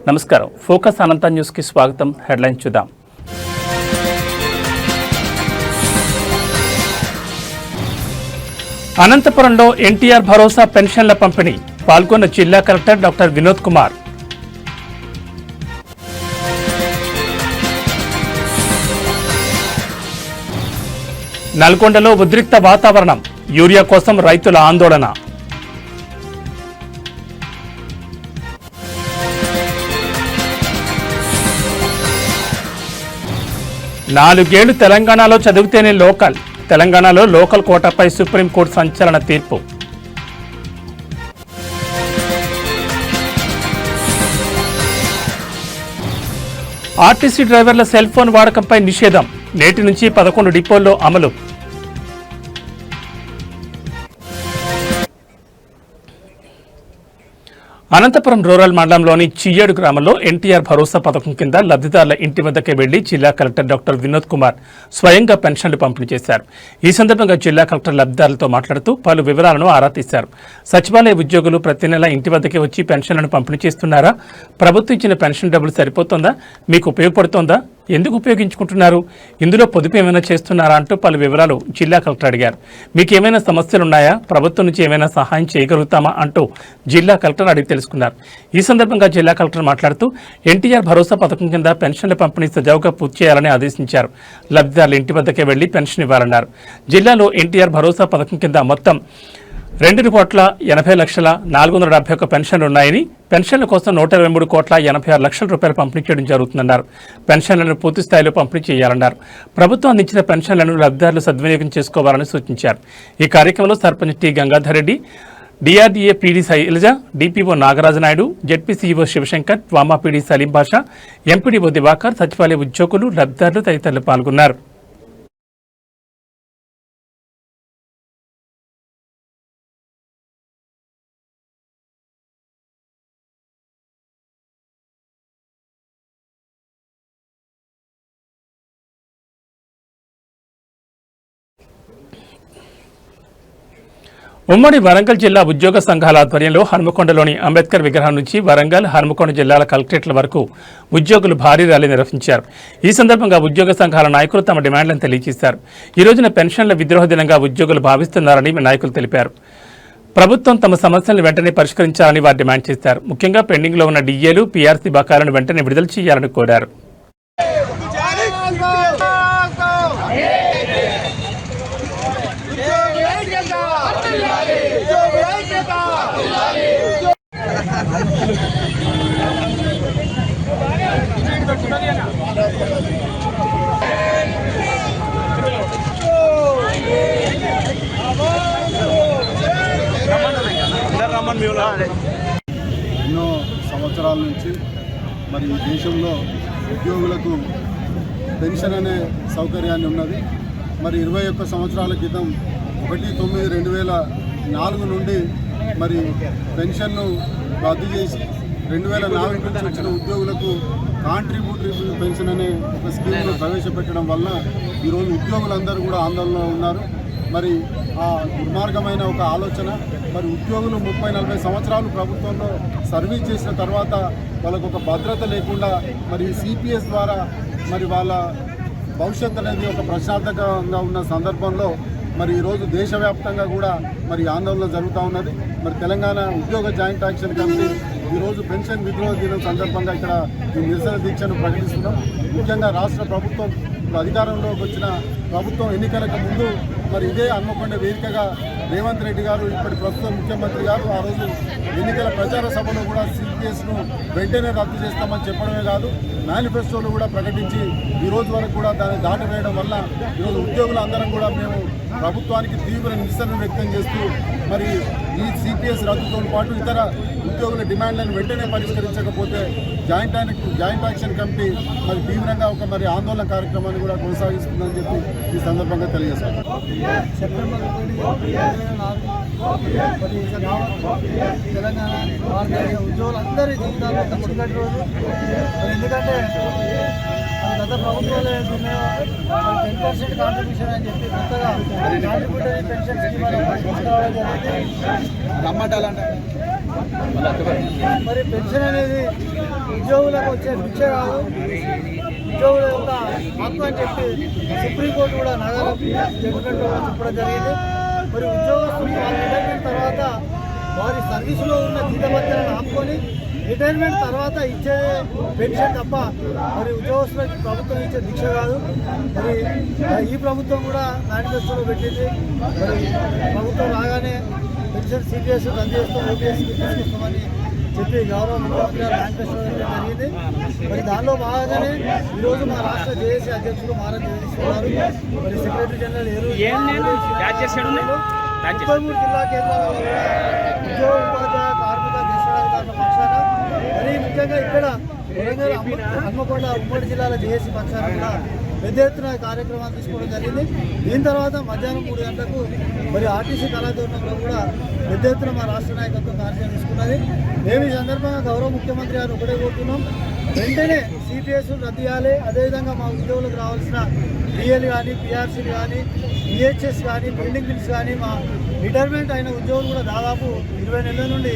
నమస్కారం. ఫోకస్ అనంత న్యూస్ కి స్వాగతం. హెడ్లైన్స్ చూద్దాం. అనంతపురంలో ఎన్టీఆర్ భరోసా పెన్షన్ల పంపిణీ పాల్గొన్న జిల్లా కలెక్టర్ డాక్టర్ వినోద్ కుమార్. నల్గొండలో ఉద్రిక్త వాతావరణం, యూరియా కోసం రైతుల ఆందోళన. నాలుగేళ్లు తెలంగాణలో చదివితేనే లోకల్. తెలంగాణలో లోకల్ కోటాపై సుప్రీంకోర్టు సంచలన తీర్పు. ఆర్టీసీ డ్రైవర్ల సెల్ ఫోన్ వాడకంపై నిషేధం నేటి నుంచి 11 డిపోల్లో అమలు. అనంతపురం రూరల్ మండలంలోని చియ్యేడు గ్రామంలో ఎన్టీఆర్ భరోసా పథకం కింద లబ్ధిదారుల ఇంటి వద్దకే వెళ్లి జిల్లా కలెక్టర్ డాక్టర్ వినోద్ కుమార్ స్వయంగా పెన్షన్లు పంపిణీ చేశారు. ఈ సందర్భంగా జిల్లా కలెక్టర్ లబ్ధిదారులతో మాట్లాడుతూ పలు వివరాలను ఆరా తీశారు. సచివాలయ ఉద్యోగులు ప్రతి నెల ఇంటి వద్దకే వచ్చి పెన్షన్లను పంపిణీ చేస్తున్నారా? ప్రభుత్వం ఇచ్చిన పెన్షన్ డబ్బులు సరిపోతుందా? మీకు ఉపయోగపడుతోందా? ఎందుకు ఉపయోగించుకుంటున్నారు? ఇందులో పొదుపు ఏమైనా చేస్తున్నారా అంటూ పలు వివరాలు జిల్లా కలెక్టర్ అడిగారు. మీకు ఏమైనా సమస్యలున్నాయా? ప్రభుత్వం నుంచి ఏమైనా సహాయం చేయగలుగుతామా అంటూ జిల్లా కలెక్టర్ అడిగి తెలుసుకున్నారు. ఈ సందర్భంగా జిల్లా కలెక్టర్ మాట్లాడుతూ ఎన్టీఆర్ భరోసా పథకం కింద పెన్షన్ల పంపిణీ సజావుగా పూర్తి చేయాలని ఆదేశించారు. లబ్ధిదారుల ఇంటి వద్దకే వెళ్లి పెన్షన్ ఇవ్వాలన్నారు. జిల్లాలో ఎన్టీఆర్ భరోసా పథకం కింద మొత్తం 2,80,471 పెన్షన్లు ఉన్నాయని, పెన్షన్ల కోసం 123,86,00,000 రూపాయలు పంపిణీ చేయడం జరుగుతుందన్నారు. పెన్షన్లను పూర్తి స్థాయిలో పంపిణీ చేయాలన్నారు. ప్రభుత్వం అందించిన పెన్షన్లను లబ్ధిదారులు సద్వినియోగం చేసుకోవాలని సూచించారు. ఈ కార్యక్రమంలో sarpanch T Gangadhar Reddy, DRDA PD Shailaja, DPO Nagarajanaidu, ZP CEO Shivashankar, వామా పీడీ సలీం బాషా, ఎంపీడీఓ దివాకర్, సచివాలయ ఉద్యోగులు, లబ్ధిదారులు తదితరులు పాల్గొన్నారు. ఉమ్మడి వరంగల్ జిల్లా ఉద్యోగ సంఘాల ఆధ్వర్యంలో హన్మకొండలోని అంబేద్కర్ విగ్రహం నుంచి వరంగల్, హన్మకొండ జిల్లాల కలెక్టరేట్ల వరకు ఉద్యోగులు భారీ ర్యాలీ నిర్వహించారు. ఈ సందర్భంగా ఉద్యోగ సంఘాల నాయకులు తమ డిమాండ్లను తెలియజేశారు. ఈ రోజున పెన్షన్ల విద్రోహ దినంగా ఉద్యోగులు భావిస్తున్నారని నాయకులు తెలిపారు. ప్రభుత్వం తమ సమస్యలను వెంటనే పరిష్కరించాలని వారు డిమాండ్ చేశారు. ముఖ్యంగా పెండింగ్లో ఉన్న డిఏలు, పీఆర్సీ బకాయిలను వెంటనే విడుదల చేయాలని కోరారు. ఎన్నో సంవత్సరాల నుంచి మరి దేశంలో ఉద్యోగులకు పెన్షన్ అనే సౌకర్యాన్ని ఉన్నది. మరి 21 సంవత్సరాల క్రితం 1/9/2004 నుండి మరి పెన్షన్ను రద్దు చేసి 2004 నుంచి వచ్చిన ఉద్యోగులకు కాంట్రిబ్యూటరీ పెన్షన్ అనే ఒక స్కీమ్ను ప్రవేశపెట్టడం వల్ల ఈరోజు ఉద్యోగులందరూ కూడా ఆందోళనలో ఉన్నారు. మరి ఆ దుర్మార్గమైన ఒక ఆలోచన, మరి ఉద్యోగులు 30-40 సంవత్సరాలు ప్రభుత్వంలో సర్వీస్ చేసిన తర్వాత వాళ్ళకు ఒక భద్రత లేకుండా మరి సిపిఎస్ ద్వారా మరి వాళ్ళ భవిష్యత్తు అనేది ఒక ప్రశాంతంగా ఉన్న సందర్భంలో మరి ఈరోజు దేశవ్యాప్తంగా కూడా మరి ఆందోళన జరుగుతూ ఉన్నది. మరి తెలంగాణ ఉద్యోగ జాయింట్ యాక్షన్ కమిటీ ఈరోజు పెన్షన్ విద్రోహ దినం సందర్భంగా ఇక్కడ ఈ నిరసన దీక్షను ప్రకటిస్తున్నాం. ముఖ్యంగా రాష్ట్ర ప్రభుత్వం అధికారంలోకి వచ్చిన ప్రభుత్వం ఎన్నికలకు ముందు మరి ఇదే హన్మకొండ వేదికగా రేవంత్ రెడ్డి గారు, ఇప్పటి ప్రస్తుత ముఖ్యమంత్రి గారు ఆ రోజు ఎన్నికల ప్రచార సభలో కూడా సిపిఎస్ను వెంటనే రద్దు చేస్తామని చెప్పడమే కాదు, మేనిఫెస్టోలు కూడా ప్రకటించి ఈ రోజు వరకు కూడా దాన్ని దాటివేయడం వల్ల ఈరోజు ఉద్యోగులందరం కూడా మేము ప్రభుత్వానికి తీవ్ర నిరసన వ్యక్తం చేస్తూ మరి ఈ సిపిఎస్ రద్దుతో పాటు ఇతర ఉద్యోగుల డిమాండ్లను వెంటనే పరిష్కరించకపోతే జాయింట్ యాక్షన్ కమిటీ మరి తీవ్రంగా ఒక మరి ఆందోళన కార్యక్రమాన్ని కూడా కొనసాగిస్తుందని చెప్పి ఈ సందర్భంగా తెలియజేస్తాం. సెప్టెంబర్ 24 తెలంగాణ ఉద్యోగులందరి జీవితాల్లో చీకటి రోజు. ఎందుకంటే గత ప్రభుత్వాలు ఏదైతున్నాయో 10% కాంట్రిబ్యూషన్ అని చెప్పి కొత్తగా కాంట్రిబ్యూటరీ పెన్షన్ స్కీమ్ తీసుకురావడం జరిగింది. మరి పెన్షన్ అనేది ఉద్యోగులకు వచ్చే భిక్ష కాదు, ఉద్యోగుల యొక్క హక్కు అని చెప్పి సుప్రీంకోర్టు కూడా నగరం జడ్జిమెంట్ చెప్పడం జరిగింది. మరి ఉద్యోగస్తులు వారి రిటైర్మెంట్ తర్వాత వారి సర్వీసులో ఉన్న జీతభత్యాలను ఆపుకొని రిటైర్మెంట్ తర్వాత ఇచ్చే పెన్షన్ తప్ప మరి ఉద్యోగస్తులకు ప్రభుత్వం ఇచ్చే దీక్ష కాదు. మరి ఈ ప్రభుత్వం కూడా మేనిఫెస్టోలో పెట్టింది. మరి ప్రభుత్వం రాగానే పెన్షన్ సిపిఎస్ రద్దు చేస్తాం, ఓపీఎస్కి తీసుకొస్తామని చెప్పి గౌరవ ముఖ్యమంత్రి గారు మేనిఫెస్టో జరిగింది. మరి దానిలో భాగంగానే ఈరోజు మా రాష్ట్ర జేఏసీ అధ్యక్షులు మారా జగదీశ్వరరావు గారు, మరి సెక్రటరీ జనరల్ 33 జిల్లా కేంద్రాలలో కూడా ఉద్యోగ ఉపాధ్యాయ కార్మిక జ్యేష్ఠాధికారుల పక్షాన మరీ ముఖ్యంగా ఇక్కడ వరంగల్ హన్మకొండ ఉమ్మడి జిల్లాల జేఏసీ పక్షాన కూడా పెద్ద ఎత్తున కార్యక్రమాలు తీసుకోవడం జరిగింది. దీని తర్వాత మధ్యాహ్నం 3 గంటలకు మరి ఆర్టీసీ కళాతోరణంలో కూడా పెద్ద ఎత్తున మా రాష్ట్ర నాయకత్వం కార్యక్రమం తీసుకున్నది. మేము ఈ సందర్భంగా గౌరవ ముఖ్యమంత్రి గారు ఒకటే కోరుతున్నాం, వెంటనే సిపిఎస్ రద్దు చేయాలి. అదేవిధంగా మా ఉద్యోగులకు రావాల్సిన డిఎల్ కానీ, పిఆర్సీలు కానీ, ఈహెచ్ఎస్ కానీ, బిల్డింగ్ బిల్స్ కానీ, మా రిటైర్మెంట్ అయిన ఉద్యోగులు కూడా దాదాపు 20 నెలల నుండి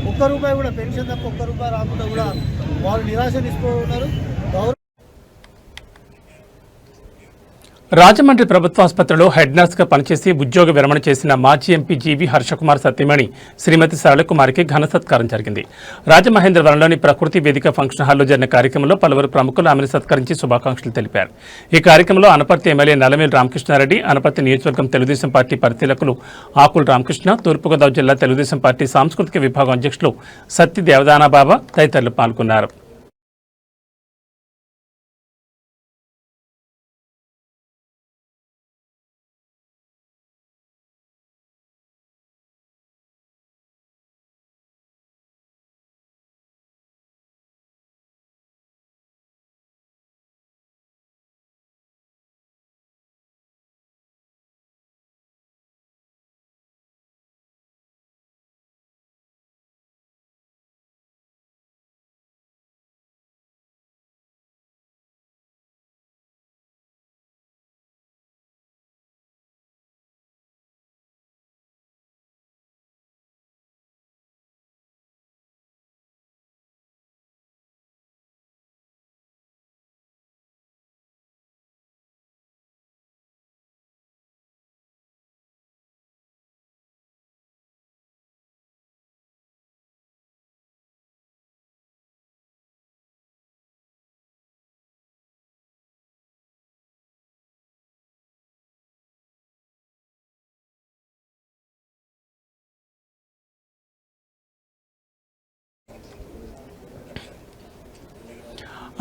₹1 కూడా పెన్షన్ తప్ప ₹1 రాకుండా కూడా వాళ్ళు నిరాశ నిస్పృహున్నారు. రాజమండ్రి ప్రభుత్వ ఆసుపత్రిలో హెడ్ నర్స్గా పనిచేసి ఉద్యోగ విరమణ చేసిన మాజీ ఎంపీ జీవి హర్షకుమార్ సతీమణి శ్రీమతి సరళకుమారికి ఘన సత్కారం జరిగింది. రాజమహేంద్రవరంలోని ప్రకృతి వేదిక ఫంక్షన్ హాల్లో జరిగిన కార్యక్రమంలో పలువురు ప్రముఖులు ఆమెను సత్కరించి శుభాకాంక్షలు తెలిపారు. ఈ కార్యక్రమంలో అనపర్తి ఎమ్మెల్యే నల్లమేలు రామకృష్ణారెడ్డి, అనపర్తి నియోజకవర్గం తెలుగుదేశం పార్టీ పరిశీలకులు ఆకుల రామకృష్ణ, తూర్పుగోదావరి జిల్లా తెలుగుదేశం పార్టీ సాంస్కృతిక విభాగం అధ్యక్షులు సత్తి దేవదానాబాబా తదితరులు పాల్గొన్నారు.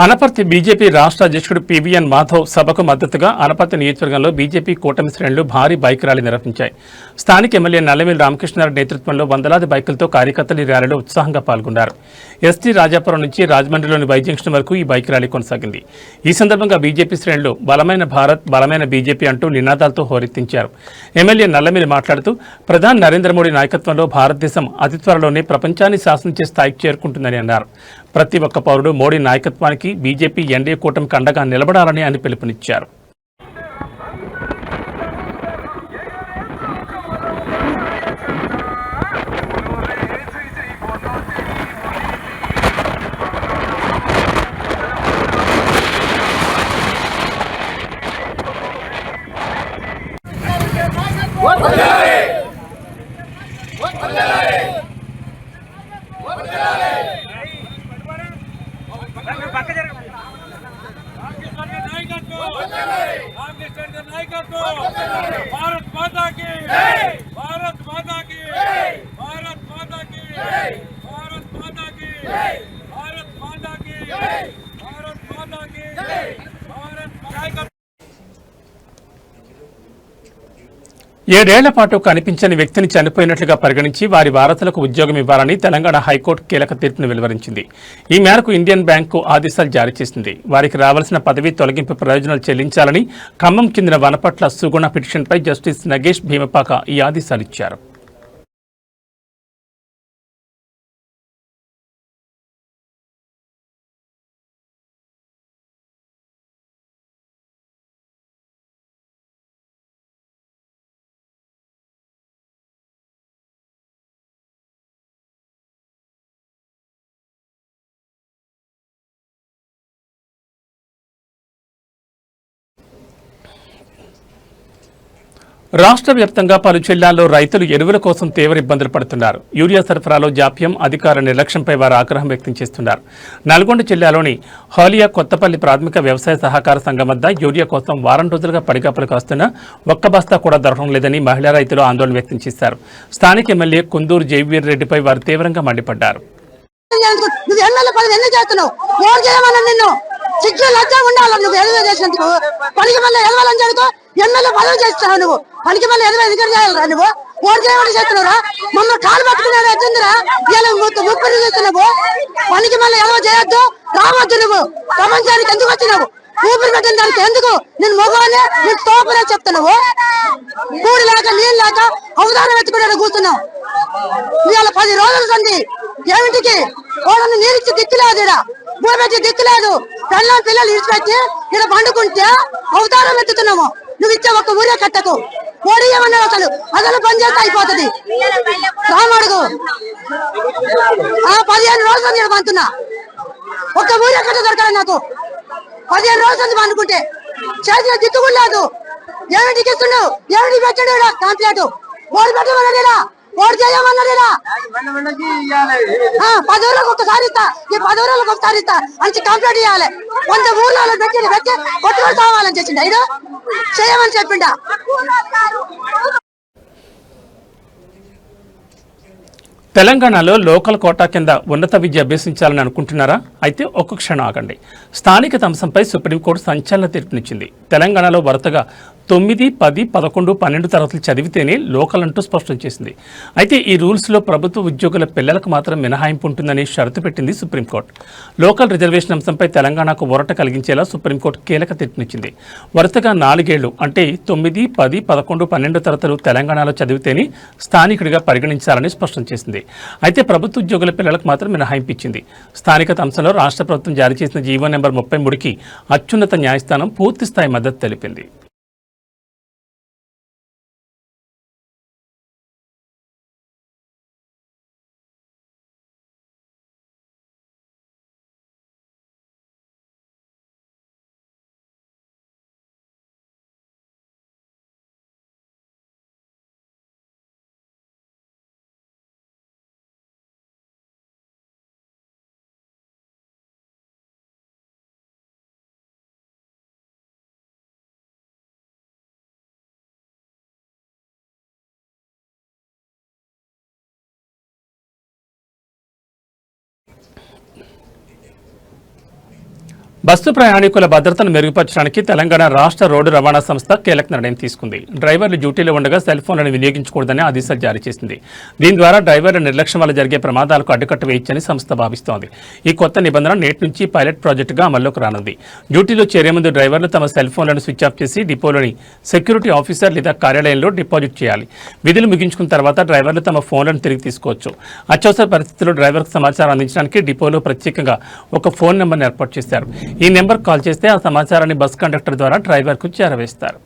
అనపర్తి బీజేపీ రాష్ట్ర అధ్యక్షుడు పీవీఎన్ మాధవ్ సభకు మద్దతుగా అనపర్తి నియోజకవర్గంలో బీజేపీ కూటమి శ్రేణులు భారీ బైక్ ర్యాలీ నిర్వహించాయి. స్థానిక ఎమ్మెల్యే నల్లమేలు రామకృష్ణారెడ్డి నేతృత్వంలో వందలాది బైకులతో కార్యకర్తలు ఈ ర్యాలీలో ఉత్సాహంగా పాల్గొన్నారు. ఎస్టీ రాజాపురం నుంచి రాజమండ్రిలోని వై జంక్షన్ వరకు ఈ బైక్ ర్యాలీ కొనసాగింది. ఈ సందర్భంగా బీజేపీ శ్రేణులు బలమైన భారత్, బలమైన బీజేపీ అంటూ నినాదాలతో హోరెత్తించారు. ఎమ్మెల్యే నల్లమేలు మాట్లాడుతూ ప్రధాని నరేంద్ర మోడీ నాయకత్వంలో భారతదేశం అతి త్వరలోనే ప్రపంచాన్ని శాసించే స్థాయికి చేరుకుంటుందని అన్నారు. ప్రతి ఒక్క పౌరుడు మోడీ నాయకత్వానికి బీజేపీ ఎన్డీఏ కూటమికి అండగా నిలబడాలని ఆయన పిలుపునిచ్చారు. भारत माता की भारत माता की भारत माता की भारत माता की भारत माता की भारत माता की भारत 7 ఏళ్ల పాటు కనిపించని వ్యక్తిని చనిపోయినట్లుగా పరిగణించి వారి వారసులకు ఉద్యోగం ఇవ్వాలని తెలంగాణ హైకోర్టు కీలక తీర్పును వెలువరించింది. ఈ మేరకు ఇండియన్ బ్యాంకు ఆదేశాలు జారీ చేసింది. వారికి రావాల్సిన పదవీ తొలగింపు ప్రయోజనాలు చెల్లించాలని ఖమ్మం చెందిన వనపట్ల సుగుణ పిటిషన్పై జస్టిస్ నగేష్ భీమపాక ఈ ఆదేశాలిచ్చారు. రాష్ట్ర వ్యాప్తంగా పలు జిల్లాల్లో రైతులు ఎరువుల కోసం తీవ్ర ఇబ్బందులు పడుతున్నారు. యూరియా సరఫరాలో జాప్యం, అధికార నిర్లక్ష్యంపై వారు ఆగ్రహం వ్యక్తం చేస్తున్నారు. నల్గొండ జిల్లాలోని హాలియా కొత్తపల్లి ప్రాథమిక వ్యవసాయ సహకార సంఘం వద్ద యూరియా కోసం వారం రోజులుగా పడిగాపులు కాస్తున్నా ఒక్క బస్తా కూడా దొరకడం లేదని మహిళా రైతులు ఆందోళన వ్యక్తం చేశారు. స్థానిక ఎమ్మెల్యే కుందూరు జైవీర్ రెడ్డిపై వారు తీవ్రంగా మండిపడ్డారు. సిగ్గు లజ్జ ఉండాలి. నువ్వు ఎదురు చేసినందుకు పనికి మళ్ళీ ఎదవాలని చెబుతూ ఎమ్మెల్యే పదవి చేస్తావు. నువ్వు పనికి మళ్ళీ ఎదవ ఎందుకు చేయాలరా? నువ్వు ఓటు చేయమని చేస్తున్నావురా? మమ్మల్ని కాలు పట్టుకున్నాడు ఎత్తుందిరా. ఇలా ముప్పటి చేస్తున్నావు. పనికి మళ్ళీ ఎదవ చేయొద్దు, రావద్దు. నువ్వు ప్రపంచానికి ఎందుకు వచ్చినావు? ఊపిరి పెట్టిన దానికి ఎందుకు? నేను మగవానే, నేను తోపనే చెప్తున్నావు. కూడి లేక నీళ్ళు లేక అవధానం ఎత్తుకునే కూర్చున్నావు. ఇవాళ 10 రోజుల సంది ఏమిటికి వాళ్ళని నీరిచ్చి దిక్కులేదు, ఇక్కడ భూపెట్టి దిక్కులేదు. పిల్లలు ఇడిచిపెట్టి ఇక్కడ పండుకుంటే అవతారం ఎత్తుతున్నాము. నువ్వు ఇచ్చే ఒక్క ఊరే కట్టకు. ఓడి ఏమన్నావు? అసలు పని చేస్తే అయిపోతుంది. రామడుగు 15 రోజులు నేను పంతున్నా. ఒక్క ఊరే కట్ట దొరకాలి నాకు. 15 రోజులు పండుకుంటే చేసిన దిక్కు కూడా లేదు. ఏమిటికి ఇస్తున్నావు? ఏమిటికి పెట్టాడు కాంప్లైంట్? ఓడి పెట్టమన్నాడా? ఓడి చేయమన్నాడా? 10 రోజులకు ఒకసారి ఇస్తా, ఈ 10 రోజులకు ఒకసారి ఇస్తా అని కంప్లైంట్ చేయాలి. 100 ఊర్లలో పెట్టి కొట్టుకొని కావాలని చేసిండ. ఇడు చేయమని చెప్పిండా. తెలంగాణలో లోకల్ కోటా కింద ఉన్నత విద్య అభ్యసించాలని అనుకుంటున్నారా? అయితే ఒక్క క్షణం ఆగండి. స్థానికత అంశంపై సుప్రీంకోర్టు సంచలన తీర్పునిచ్చింది. తెలంగాణలో వరుసగా 9, 10, 11, 12 తరగతులు చదివితేనే లోకల్ అంటూ స్పష్టం చేసింది. అయితే ఈ రూల్స్లో ప్రభుత్వ ఉద్యోగుల పిల్లలకు మాత్రం మినహాయింపు ఉంటుందని షరతు పెట్టింది సుప్రీంకోర్టు. లోకల్ రిజర్వేషన్ అంశంపై తెలంగాణకు ఊరట కలిగించేలా సుప్రీంకోర్టు కీలక తీర్పునిచ్చింది. వరుసగా 4 ఏళ్లు అంటే 9, 10, 11, 12 తరగతులు తెలంగాణలో చదివితేనే స్థానికుడిగా పరిగణించాలని స్పష్టం చేసింది. అయితే ప్రభుత్వ ఉద్యోగుల పిల్లలకు మాత్రం మినహాయింపు ఇచ్చింది. స్థానికత అంశంలో రాష్ట్ర ప్రభుత్వం జారీ చేసిన జీవో నెంబర్ 33కి అత్యున్నత న్యాయస్థానం పూర్తిస్థాయి మద్దతు తెలిపింది. బస్సు ప్రయాణికుల భద్రతను మెరుగుపరచడానికి తెలంగాణ రాష్ట్ర రోడ్డు రవాణా సంస్థ కీలక నిర్ణయం తీసుకుంది. డ్రైవర్లు డ్యూటీలో ఉండగా సెల్ ఫోన్లను వినియోగించకూడదని ఆదేశాలు జారీ చేసింది. దీని ద్వారా డ్రైవర్ల నిర్లక్ష్యం వల్ల జరిగే ప్రమాదాలకు అడ్డుకట్ట వేయొచ్చని సంస్థ భావిస్తోంది. ఈ కొత్త నిబంధన నేటి నుంచి పైలట్ ప్రాజెక్టుగా అమల్లోకి రానుంది. డ్యూటీలో చేరే ముందు డ్రైవర్లు తమ సెల్ ఫోన్లను స్విచ్ ఆఫ్ చేసి డిపోలోని సెక్యూరిటీ ఆఫీసర్ లేదా కార్యాలయంలో డిపాజిట్ చేయాలి. విధులు ముగించుకున్న తర్వాత డ్రైవర్లు తమ ఫోన్లను తిరిగి తీసుకోవచ్చు. అత్యవసర పరిస్థితుల్లో డ్రైవర్కు సమాచారం అందించడానికి డిపోలో ప్రత్యేకంగా ఒక ఫోన్ నెంబర్ను ఏర్పాటు చేశారు. ఈ నెంబర్ కాల్ చేస్తే ఆ సమాచారాన్ని బస్ కండక్టర్ ద్వారా డ్రైవర్కు చేరవేస్తారు.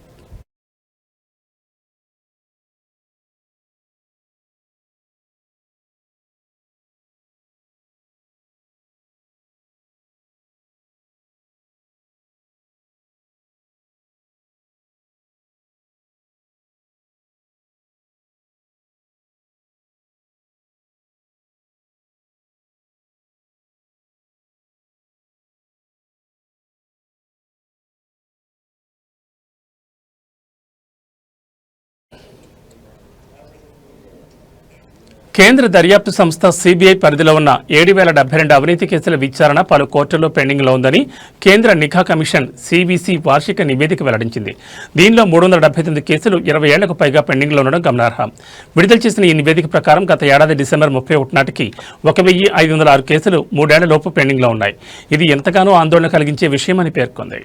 కేంద్ర దర్యాప్తు సంస్థ సిబిఐ పరిధిలో ఉన్న 7,072 అవినీతి కేసుల విచారణ పలు కోర్టుల్లో పెండింగ్లో ఉందని కేంద్ర నిఘా కమిషన్ సివిసి వార్షిక నివేదిక వెల్లడించింది. దీనిలో 379 కేసులు 20 ఏళ్లకు పైగా పెండింగ్లో ఉండడం గమనార్హం. విడుదల చేసిన ఈ నివేదిక ప్రకారం గత ఏడాది డిసెంబర్ 31 నాటికి 1,506 కేసులు 3 ఏళ్ల లోపు పెండింగ్లో ఉన్నాయి. ఇది ఎంతగానో ఆందోళన కలిగించే విషయమని పేర్కొంది.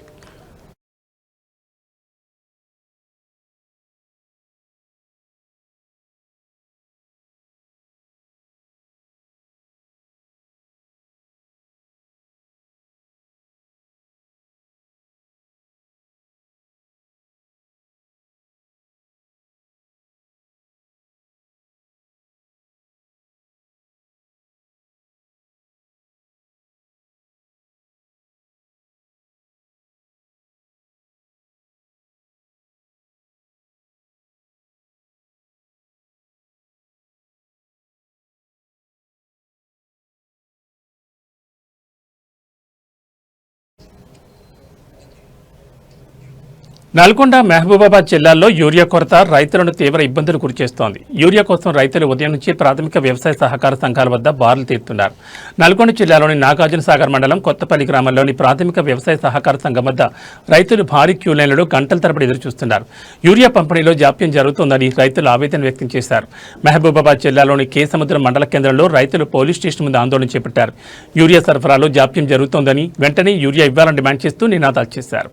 నల్గొండ మహబూబాబాద్ జిల్లాల్లో యూరియా కొరత రైతులను తీవ్ర ఇబ్బందులు గురిచేస్తోంది. యూరియా కోసం రైతులు ఉదయం నుంచి ప్రాథమిక వ్యవసాయ సహకార సంఘాల వద్ద బారులు తీరుతున్నారు. నల్గొండ జిల్లాలోని నాగార్జున సాగర్ మండలం కొత్తపల్లి గ్రామంలోని ప్రాథమిక వ్యవసాయ సహకార సంఘం వద్ద రైతులు భారీ క్యూ లైన్లలో గంటల తరబడి ఎదురుచూస్తున్నారు. యూరియా పంపిణీలో జాప్యం జరుగుతోందని రైతులు ఆవేదన వ్యక్తం చేశారు. మహబూబాబాద్ జిల్లాలోని కేసముద్రం మండల కేంద్రంలో రైతులు పోలీస్ స్టేషన్ ముందు ఆందోళన చేపట్టారు. యూరియా సరఫరాలో జాప్యం జరుగుతోందని, వెంటనే యూరియా ఇవ్వాలని డిమాండ్ చేస్తూ నినాదాలు చేశారు.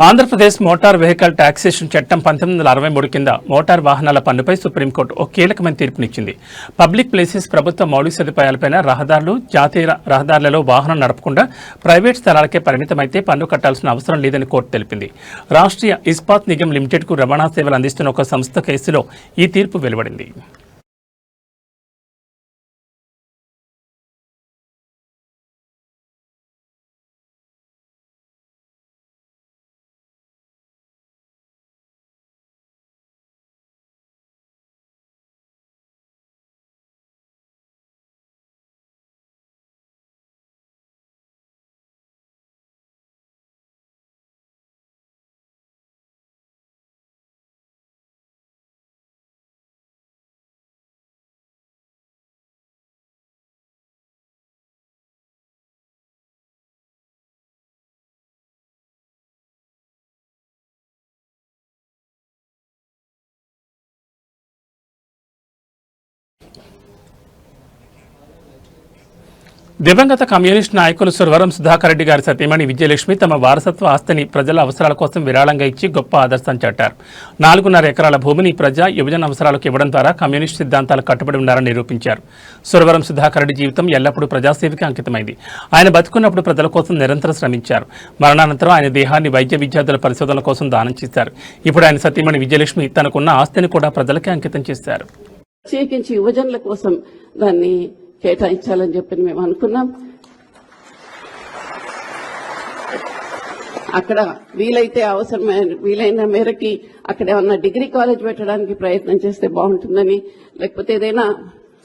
ఆంధ్రప్రదేశ్ మోటార్ వెహికల్ టాక్సేషన్ చట్టం 1963 కింద మోటార్ వాహనాల పన్నుపై సుప్రీంకోర్టు ఒక కీలకమైన తీర్పునిచ్చింది. పబ్లిక్ ప్లేసెస్, ప్రభుత్వ మౌలిక సదుపాయాలపైన రహదారులు, జాతీయ రహదారులలో వాహనం నడపకుండా ప్రైవేట్ స్థలాలకే పరిమితమైతే పన్ను కట్టాల్సిన అవసరం లేదని కోర్టు తెలిపింది. రాష్ట్రీయ ఇస్పాత్ నిగమ్ లిమిటెడ్కు రవాణా సేవలు అందిస్తున్న ఒక సంస్థ కేసులో ఈ తీర్పు వెలువడింది. దివంగత కమ్యూనిస్ట్ నాయకులు సురవరం సుధాకర్ రెడ్డి గారి సతీమణి విజయలక్ష్మి తమ వారసత్వ ఆస్తిని ప్రజల అవసరాల కోసం విరాళంగా ఇచ్చి గొప్ప ఆదర్శం చాటారు. 4.5 ఎకరాల భూమిని ప్రజా యువజన అవసరాలకు ఇవ్వడం ద్వారా కమ్యూనిస్ట్ సిద్ధాంతాలు కట్టుబడి ఉన్నారని నిరూపించారు. సురవరం సుధాకర్ రెడ్డి జీవితం ఎల్లప్పుడూ ప్రజాసేవకి అంకితమైంది. ఆయన బతుకున్నప్పుడు ప్రజల కోసం నిరంతరం శ్రమించారు. మరణానంతరం ఆయన దేహాన్ని వైద్య విద్యార్థుల పరిశోధనల కోసం దానం చేశారు. ఇప్పుడు ఆయన సతీమణి విజయలక్ష్మి తనకున్న ఆస్తిని కూడా ప్రజలకే అంకితం చేశారు. ప్రత్యేకించి యువజనుల కోసం దాన్ని కేటాయించాలని చెప్పి మేము అనుకున్నాం. అక్కడ వీలైన మేరకి అక్కడ ఏమన్నా డిగ్రీ కాలేజ్ పెట్టడానికి ప్రయత్నం చేస్తే బాగుంటుందని, లేకపోతే ఏదైనా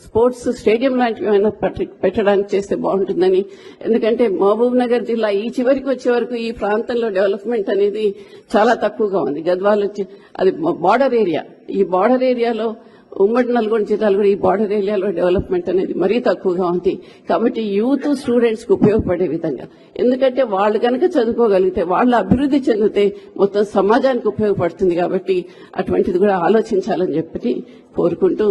స్పోర్ట్స్ స్టేడియం లాంటివి ఏమైనా పెట్టడానికి చేస్తే బాగుంటుందని. ఎందుకంటే మహబూబ్ నగర్ జిల్లా ఈ చివరికి వచ్చే వరకు ఈ ప్రాంతంలో డెవలప్మెంట్ అనేది చాలా తక్కువగా ఉంది. గద్వాల్ వచ్చి అది బార్డర్ ఏరియా. ఈ బార్డర్ ఏరియాలో ఉమ్మడి నల్గొండ జిల్లాలో కూడా ఈ బార్డర్ ఏరియాలో డెవలప్మెంట్ అనేది మరీ తక్కువగా ఉంది. కాబట్టి యూత్ స్టూడెంట్స్ కు ఉపయోగపడే విధంగా, ఎందుకంటే వాళ్ళు కనుక చదువుకోగలిగితే, వాళ్ళు అభివృద్ధి చెందితే మొత్తం సమాజానికి ఉపయోగపడుతుంది. కాబట్టి అటువంటిది కూడా ఆలోచించాలని చెప్పి కోరుకుంటూ,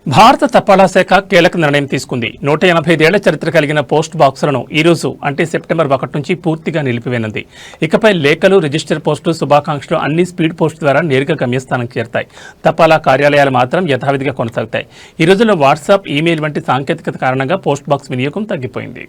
భారత తపాలా శాఖ కీలక నిర్ణయం తీసుకుంది. 185 ఏళ్ల చరిత్ర కలిగిన పోస్ట్ బాక్సులను ఈ రోజు అంటే సెప్టెంబర్ 1 నుంచి పూర్తిగా నిలిపివేయనుంది. ఇకపై లేఖలు, రిజిస్టర్ పోస్టులు, శుభాకాంక్షలు అన్ని స్పీడ్ పోస్ట్ ద్వారా నేరుగా గమ్యస్థానానికి చేరతాయి. తపాలా కార్యాలయాలు మాత్రం యథావిధిగా కొనసాగుతాయి. ఈ రోజుల్లో వాట్సాప్, ఈమెయిల్ వంటి సాంకేతికత కారణంగా పోస్ట్ బాక్స్ వినియోగం తగ్గిపోయింది.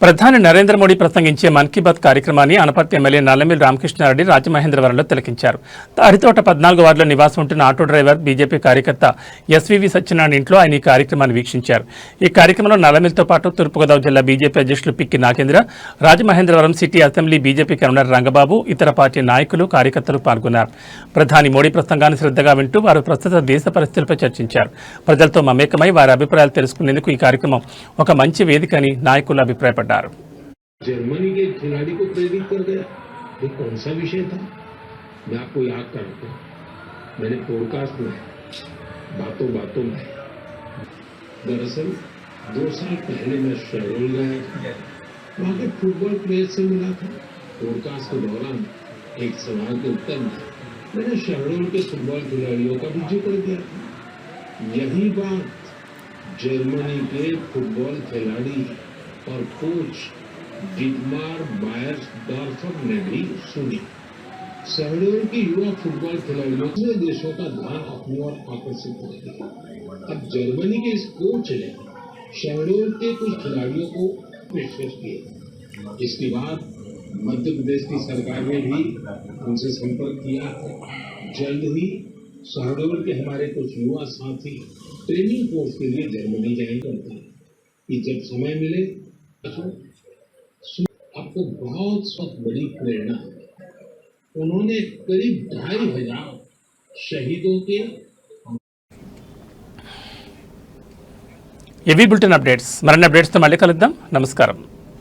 ప్రధాని నరేంద్ర మోడీ ప్రసంగించే మన్ కీ బాత్ కార్యక్రమాన్ని అనపర్తి ఎమ్మెల్యే నల్లమిల్లి రామకృష్ణారెడ్డి రాజమహేంద్రవరంలో తిలకించారు. హరితోట 14 వార్డులో నివాసం ఉంటున్న ఆటో డ్రైవర్ బీజేపీ కార్యకర్త ఎస్వీవి సత్యనారాయణ ఇంట్లో ఆయన ఈ కార్యక్రమాన్ని వీక్షించారు. ఈ కార్యక్రమంలో నల్లమిల్లితో పాటు తూర్పుగోదావరి జిల్లా బీజేపీ అధ్యక్షులు Pikki Nagendra, Rajamahendravaram city assembly BJP convener Rangababu, ఇతర పార్టీ నాయకులు, కార్యకర్తలు పాల్గొన్నారు. ప్రధాని మోడీ ప్రసంగాన్ని శ్రద్ధగా వింటూ వారు ప్రస్తుత దేశ పరిస్థితులపై చర్చించారు. ప్రజలతో మమేకమై వారి అభిప్రాయాలు తెలుసుకునేందుకు ఈ కార్యక్రమం ఒక మంచి వేదిక అని నాయకులు అభిప్రాయపడ్డారు. जर्मनी के खिलाड़ी को प्रेरित कर गया, ये कौन सा विषय था? मैं आपको याद करता हूँ, मैंने पॉडकास्ट में बातों में दरअसल 2 साल पहले मैं शहडोल गया था, वहाँ के फुटबॉल प्लेयर से मिला था. पॉडकास्ट के दौरान एक सवाल के उत्तर में मैंने शहडोल के फुटबॉल खिलाड़ियों का भी जिक्र किया था. यही बात जर्मनी के फुटबॉल खिलाड़ी और कोच डिटमार बायर्सडॉर्फर ने भी सुनी. शहडोल के युवा फुटबॉल खिलाड़ियों ने देशों का ध्यान अपनी ओर आकर्षित कर दिया. अब जर्मनी के इस कोच ने शहडोल के कुछ खिलाड़ियों को पेशकश किया. इसके बाद मध्य प्रदेश की सरकार ने भी उनसे संपर्क किया. जल्द ही शहडोल के हमारे कुछ युवा साथी ट्रेनिंग कोर्स के लिए जर्मनी जाएं करते हैं कि जब समय मिले आपको बहुत बड़ी प्रेरणा है. उन्होंने करीब 2500 शहीदों के ఏవీ బులెటిన్ అప్డేట్స్ మరిన్ని అప్డేట్స్తో మళ్ళీ కలుద్దాం. నమస్కారం.